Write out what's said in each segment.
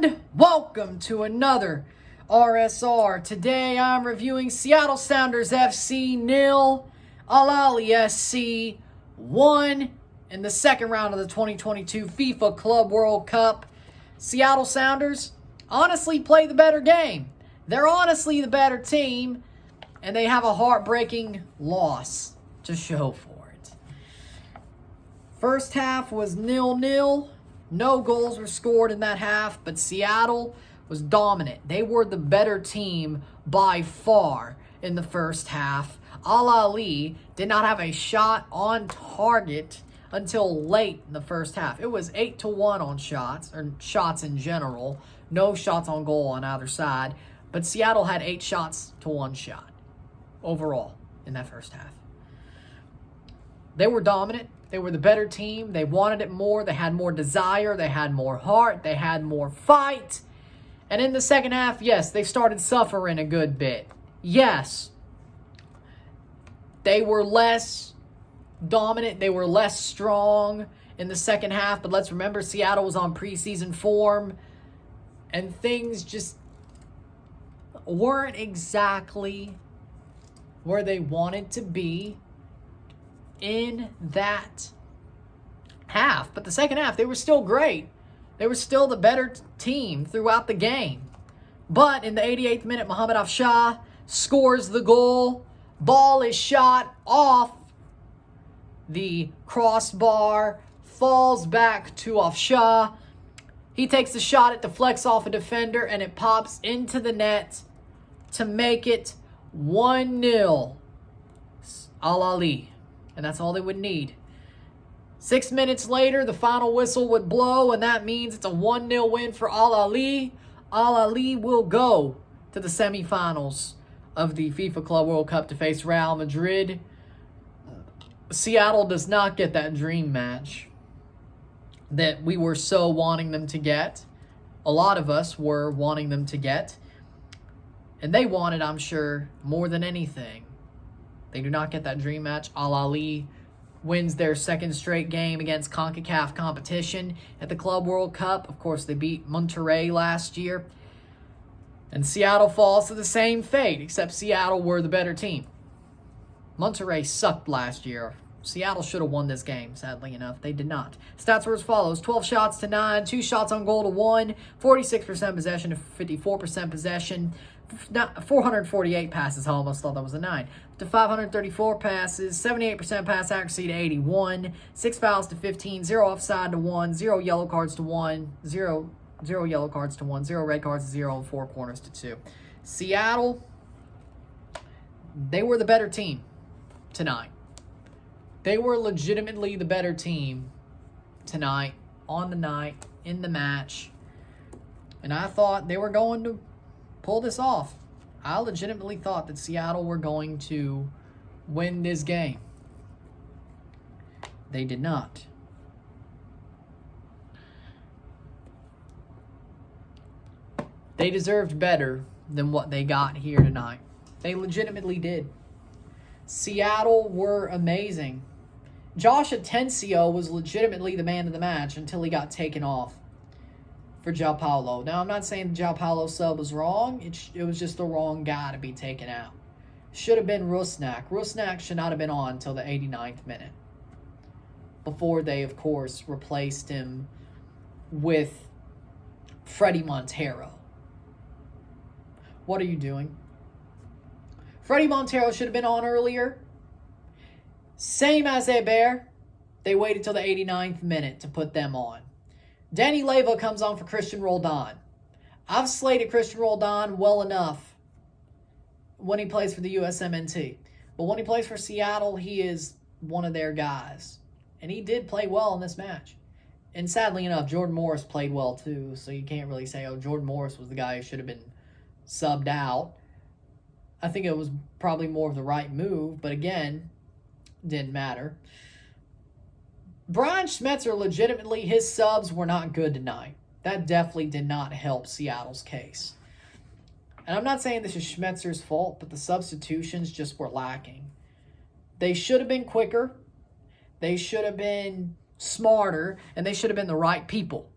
And welcome to another RSR. Today I'm reviewing Seattle Sounders FC 0, Ahly SC 1 in the second round of the 2022 FIFA Club World Cup. Seattle Sounders honestly play the better game. They're honestly the better team, and they have a heartbreaking loss to show for it. First half was 0-0. No goals were scored in that half, but Seattle was dominant. They were the better team by far in the first half. Ahly did not have a shot on target until late in the first half. It was 8-1 on shots, or shots in general. No shots on goal on either side. But Seattle had 8 shots to 1 shot overall in that first half. They were dominant. They were the better team. They wanted it more. They had more desire. They had more heart. They had more fight. And in the second half, yes, they started suffering a good bit. Yes, they were less dominant. They were less strong in the second half. But let's remember, Seattle was on preseason form. And things just weren't exactly where they wanted to be in that half. But the second half, they were still great. They were still the better team throughout the game. But in the 88th minute, Mohamed Afshah scores the goal. Ball is shot off the crossbar, falls back to Afshah. He takes the shot, it deflects off a defender, and it pops into the net to make it 1-0 Ahly. And that's all they would need. 6 minutes later, the final whistle would blow, and that means it's a 1-0 win for Ahly. Ahly will go to the semifinals of the FIFA Club World Cup to face Real Madrid. Seattle does not get that dream match that we were so wanting them to get. A lot of us were wanting them to get. And they wanted, I'm sure, more than anything. They do not get that dream match. Ahly wins their second straight game against CONCACAF competition at the Club World Cup. Of course, they beat Monterrey last year. And Seattle falls to the same fate, except Seattle were the better team. Monterrey sucked last year. Seattle should have won this game, sadly enough. They did not. Stats were as follows. 12 shots to 9, 2 shots on goal to 1, 46% possession to 54% possession, 448 passes. I almost thought that was a 9. To 534 passes, 78% pass accuracy to 81, 6 fouls to 15, 0 offside to 1, 0 yellow cards to 1, 0 yellow cards to 1, 0 red cards to 0, and 4 corners to 2. Seattle, they were the better team tonight. They were legitimately the better team tonight, on the night, in the match. And I thought they were going to pull this off. I legitimately thought that Seattle were going to win this game. They did not. They deserved better than what they got here tonight. They legitimately did. Seattle were amazing. Josh Atencio was legitimately the man of the match until he got taken off for João Paulo. Now, I'm not saying the João Paulo sub was wrong. It was just the wrong guy to be taken out. Should have been Rusnak. Rusnak should not have been on until the 89th minute. Before they, of course, replaced him with Freddie Montero. What are you doing? Freddie Montero should have been on earlier. Same as Hebert. They waited till the 89th minute to put them on. Danny Leyva comes on for Christian Roldan. I've slated Christian Roldan well enough when he plays for the USMNT. But when he plays for Seattle, he is one of their guys. And he did play well in this match. And sadly enough, Jordan Morris played well too. So you can't really say, oh, Jordan Morris was the guy who should have been subbed out. I think it was probably more of the right move. But again, didn't matter. Brian Schmetzer, legitimately, his subs were not good tonight. That definitely did not help Seattle's case. And I'm not saying this is Schmetzer's fault, but the substitutions just were lacking. They should have been quicker. They should have been smarter. And they should have been the right people.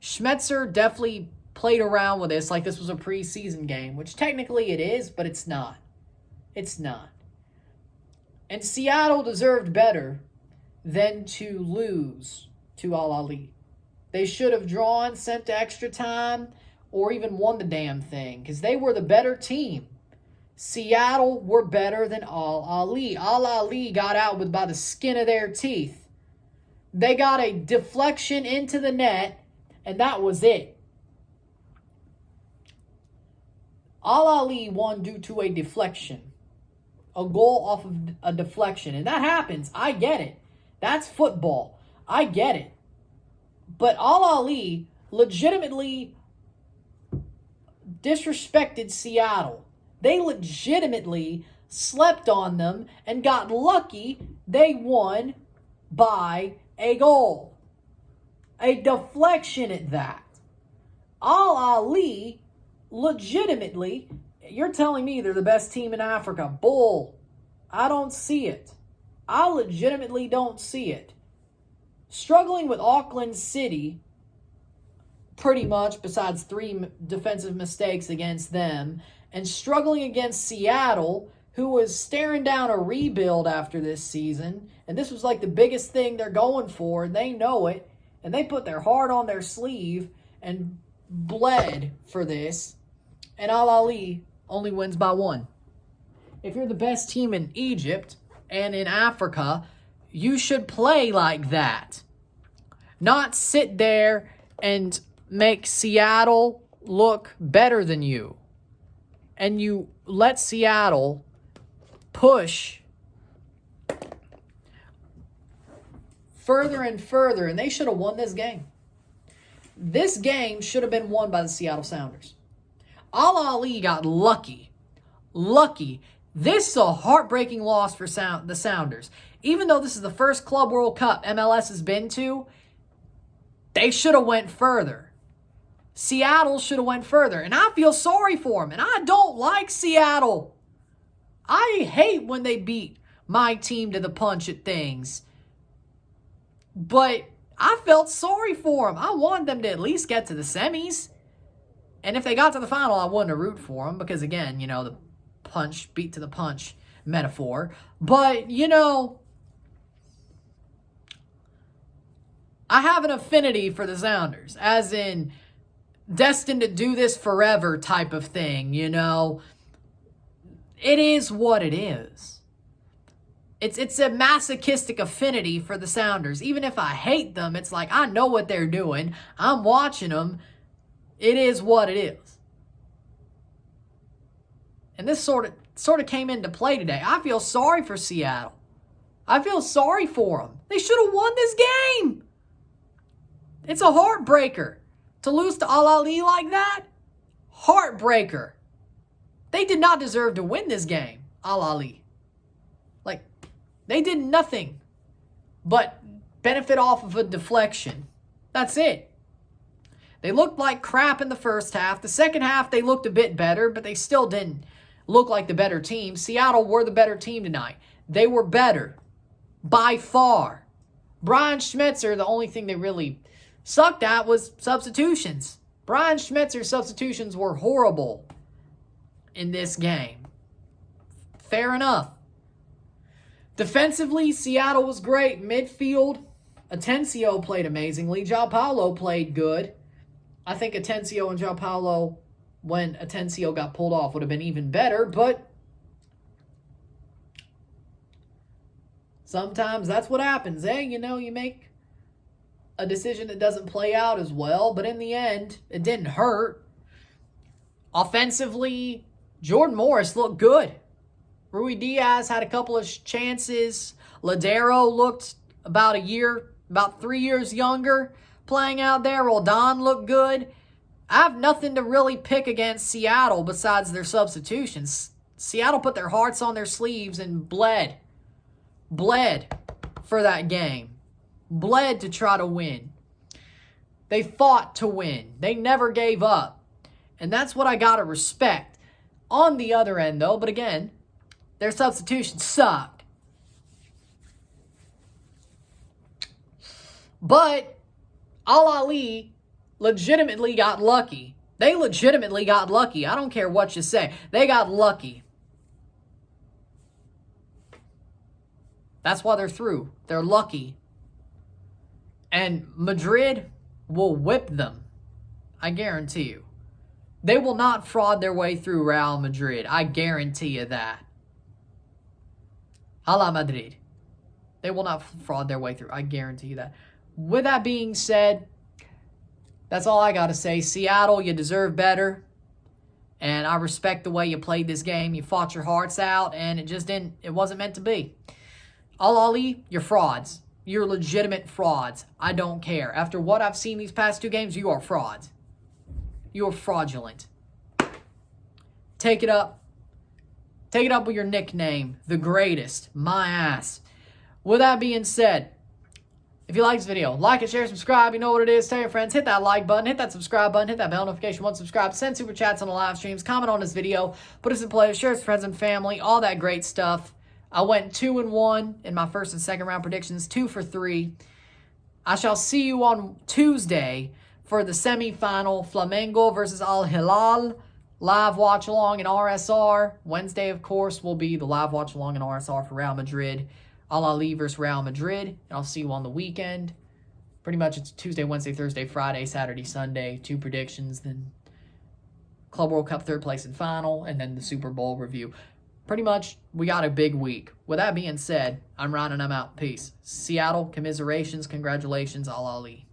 Schmetzer definitely played around with this like this was a preseason game, which technically it is, but it's not. It's not. And Seattle deserved better than to lose to Ahly. They should have drawn, sent to extra time, or even won the damn thing because they were the better team. Seattle were better than Ahly. Ahly got out with by the skin of their teeth. They got a deflection into the net, and that was it. Ahly won due to a deflection. A goal off of a deflection. And that happens. I get it. That's football. I get it. But Ahly legitimately disrespected Seattle. They legitimately slept on them and got lucky they won by a goal. A deflection at that. Ahly legitimately, you're telling me they're the best team in Africa. Bull. I don't see it. I legitimately don't see it. Struggling with Auckland City, pretty much, besides 3 defensive mistakes against them, and struggling against Seattle, who was staring down a rebuild after this season, and this was like the biggest thing they're going for, and they know it, and they put their heart on their sleeve and bled for this, and Ahly only wins by 1. If you're the best team in Egypt and in Africa, you should play like that. Not sit there and make Seattle look better than you. And you let Seattle push further and further, and they should have won this game. This game should have been won by the Seattle Sounders. Ahly got lucky. Lucky. This is a heartbreaking loss for the Sounders. Even though this is the first Club World Cup MLS has been to, they should have went further. Seattle should have went further. And I feel sorry for them. And I don't like Seattle. I hate when they beat my team to the punch at things. But I felt sorry for them. I wanted them to at least get to the semis. And if they got to the final, I wouldn't have root for them. Because again, the punch, beat to the punch metaphor. But, I have an affinity for the Sounders. As in, destined to do this forever type of thing, It is what it is. It's a masochistic affinity for the Sounders. Even if I hate them, it's like, I know what they're doing. I'm watching them. It is what it is. And this sort of came into play today. I feel sorry for Seattle. I feel sorry for them. They should have won this game. It's a heartbreaker. To lose to Ahly like that? Heartbreaker. They did not deserve to win this game, Ahly. Like, they did nothing but benefit off of a deflection. That's it. They looked like crap in the first half. The second half, they looked a bit better, but they still didn't look like the better team. Seattle were the better team tonight. They were better. By far. Brian Schmetzer, the only thing they really sucked at was substitutions. Brian Schmetzer's substitutions were horrible in this game. Fair enough. Defensively, Seattle was great. Midfield, Atencio played amazingly. João Paulo played good. I think Atencio and João Paulo, when Atencio got pulled off, would have been even better, but sometimes that's what happens, eh? You make a decision that doesn't play out as well, but in the end, it didn't hurt. Offensively, Jordan Morris looked good. Rui Diaz had a couple of chances. Ladero looked about 3 years younger playing out there. Roldan looked good. I have nothing to really pick against Seattle besides their substitutions. Seattle put their hearts on their sleeves and bled for that game. Bled to try to win. They fought to win. They never gave up. And that's what I got to respect. On the other end, though, but again, their substitutions sucked. But Ahly legitimately got lucky. They legitimately got lucky. I don't care what you say. They got lucky. That's why they're through. They're lucky. And Madrid will whip them. I guarantee you. They will not fraud their way through Real Madrid. I guarantee you that. Hala Madrid. They will not fraud their way through. I guarantee you that. With that being said, that's all I got to say. Seattle, you deserve better. And I respect the way you played this game. You fought your hearts out, and it wasn't meant to be. Ahly, you're frauds. You're legitimate frauds. I don't care. After what I've seen these past 2 games, you are frauds. You are fraudulent. Take it up. Take it up with your nickname, the greatest, my ass. With that being said, if you like this video, like it, share, subscribe. You know what it is. Tell your friends. Hit that like button. Hit that subscribe button. Hit that bell notification once subscribed. Send super chats on the live streams. Comment on this video. Put us in play. Share it with friends and family. All that great stuff. I went 2-1 in my first and second round predictions. 2 for 3. I shall see you on Tuesday for the semifinal. Flamengo versus Al Hilal. Live watch along in RSR. Wednesday, of course, will be the live watch along in RSR for Real Madrid. Ahly versus Real Madrid. And I'll see you on the weekend. Pretty much it's Tuesday, Wednesday, Thursday, Friday, Saturday, Sunday. 2 predictions. Then Club World Cup 3rd place and final. And then the Super Bowl review. Pretty much, we got a big week. With that being said, I'm Ryan and I'm out. Peace. Seattle, commiserations, congratulations, Ahly.